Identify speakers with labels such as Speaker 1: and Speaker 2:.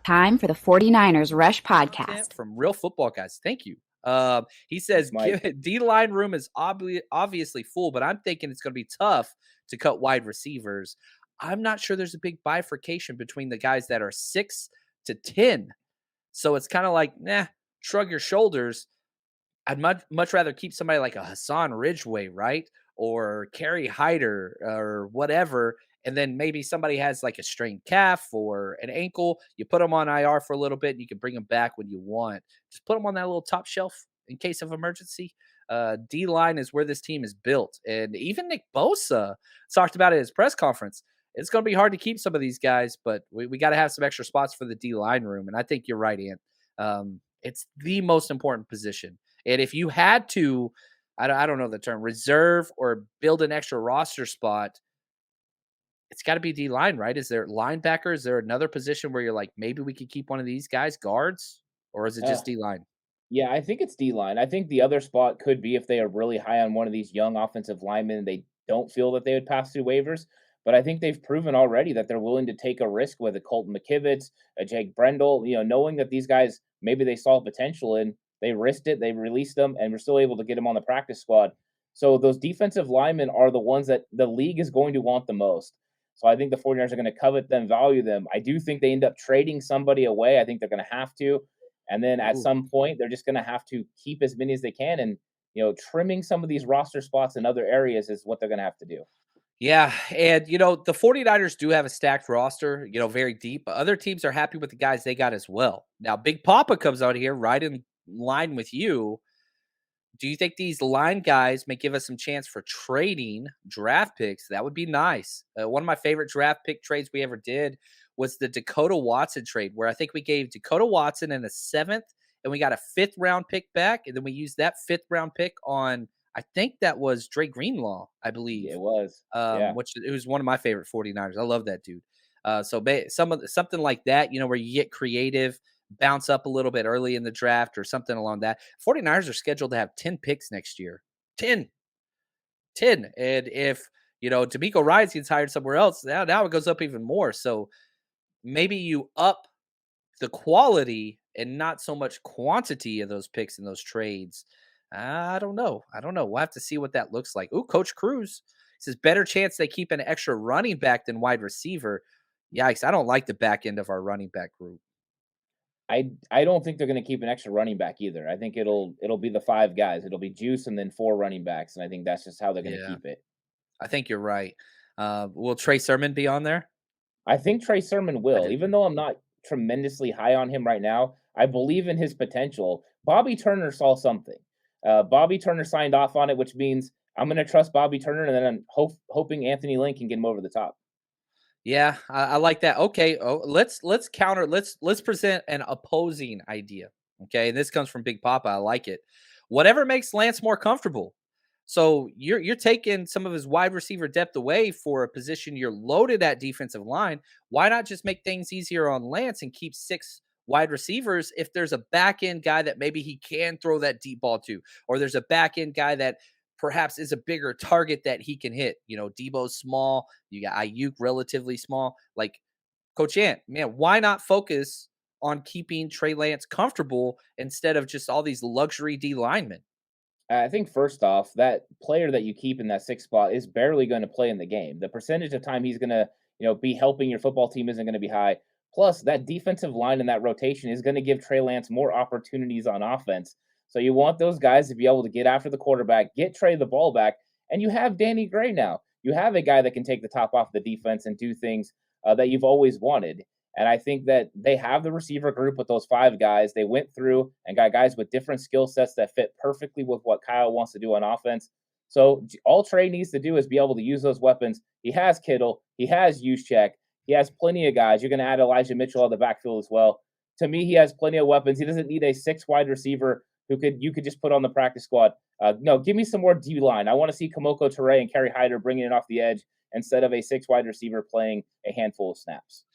Speaker 1: Time for the 49ers Rush
Speaker 2: Content
Speaker 1: podcast.
Speaker 2: from Real Football Guys. Thank you. He says D-line room is obviously full, but I'm thinking it's going to be tough to cut wide receivers. I'm not sure there's a big bifurcation between the guys that are 6 to 10. So it's kind of like, shrug your shoulders. I'd much rather keep somebody like a Hassan Ridgeway, right? Or Kerry Hyder or whatever. And then maybe somebody has like a strained calf or an ankle. You put them on IR for a little bit and you can bring them back when you want. Just put them on that little top shelf in case of emergency. D-line is where this team is built. And even Nick Bosa talked about it at his press conference. It's going to be hard to keep some of these guys, but we got to have some extra spots for the D-line room. And I think you're right, Ant. It's the most important position. And if you had to, I don't know the term, reserve or build an extra roster spot, it's got to be D-line, right? Is there linebacker? Is there another position where you're like, maybe we could keep one of these guys, guards? Or is it
Speaker 3: Uh,
Speaker 2: just D-line?
Speaker 3: yeah, I think it's D-line. I think the other spot could be if they are really high on one of these young offensive linemen, they don't feel that they would pass through waivers. But I think they've proven already that they're willing to take a risk with a Colton McKivitz, a Jake Brendel, knowing that these guys, maybe they saw potential and they risked it, they released them, and we're still able to get them on the practice squad. So those defensive linemen are the ones that the league is going to want the most. So I think the 49ers are going to covet them, value them. I do think they end up trading somebody away. I think they're going to have to. And then at some point, they're just going to have to keep as many as they can. And, trimming some of these roster spots in other areas is what they're going to have to do.
Speaker 2: Yeah, and, the 49ers do have a stacked roster, very deep. But other teams are happy with the guys they got as well. Now, Big Papa comes out here right in line with you. Do you think these line guys may give us some chance for trading draft picks? That would be nice. One of my favorite draft pick trades we ever did was the Dakota Watson trade, where I think we gave Dakota Watson in the 7th, and we got a 5th round pick back, and then we used that 5th round pick on, I think that was Dre Greenlaw, I believe.
Speaker 3: It was, yeah.
Speaker 2: Which it was one of my favorite 49ers. I love that dude. Something like that, where you get creative, bounce up a little bit early in the draft or something along that. 49ers are scheduled to have 10 picks next year. 10. And if, D'Amico Ryans gets hired somewhere else, now it goes up even more. So maybe you up the quality and not so much quantity of those picks and those trades. I don't know. We'll have to see what that looks like. Ooh, Coach Cruz says better chance they keep an extra running back than wide receiver. Yikes, I don't like the back end of our running back group.
Speaker 3: I don't think they're going to keep an extra running back either. I think it'll be the 5 guys. It'll be Juice and then 4 running backs, and I think that's just how they're going to keep it.
Speaker 2: I think you're right. Will Trey Sermon be on there?
Speaker 3: I think Trey Sermon will, even though I'm not tremendously high on him right now. I believe in his potential. Bobby Turner saw something. Bobby Turner signed off on it, which means I'm going to trust Bobby Turner, and then I'm hoping Anthony Lynn can get him over the top.
Speaker 2: Yeah, I like that. Okay, let's counter. Let's present an opposing idea. Okay, and this comes from Big Papa. I like it. Whatever makes Lance more comfortable. So you're taking some of his wide receiver depth away for a position you're loaded at defensive line. Why not just make things easier on Lance and keep 6 wide receivers if there's a back end guy that maybe he can throw that deep ball to, or there's a back end guy that perhaps is a bigger target that he can hit. Debo's small. You got Ayuk relatively small. Like Coach Ant, man, why not focus on keeping Trey Lance comfortable instead of just all these luxury D linemen?
Speaker 3: I think first off, that player that you keep in that 6th spot is barely going to play in the game. The percentage of time he's going to, be helping your football team isn't going to be high. Plus, that defensive line and that rotation is going to give Trey Lance more opportunities on offense. So you want those guys to be able to get after the quarterback, get Trey the ball back, and you have Danny Gray now. You have a guy that can take the top off the defense and do things that you've always wanted. And I think that they have the receiver group with those 5 guys. They went through and got guys with different skill sets that fit perfectly with what Kyle wants to do on offense. So all Trey needs to do is be able to use those weapons. He has Kittle. He has Juszczyk. He has plenty of guys. You're going to add Elijah Mitchell on the backfield as well. To me, he has plenty of weapons. He doesn't need a 6 wide receiver who you could just put on the practice squad. No, give me some more D line. I want to see Kamoko Toure and Kerry Hyder bringing it off the edge instead of a 6 wide receiver playing a handful of snaps.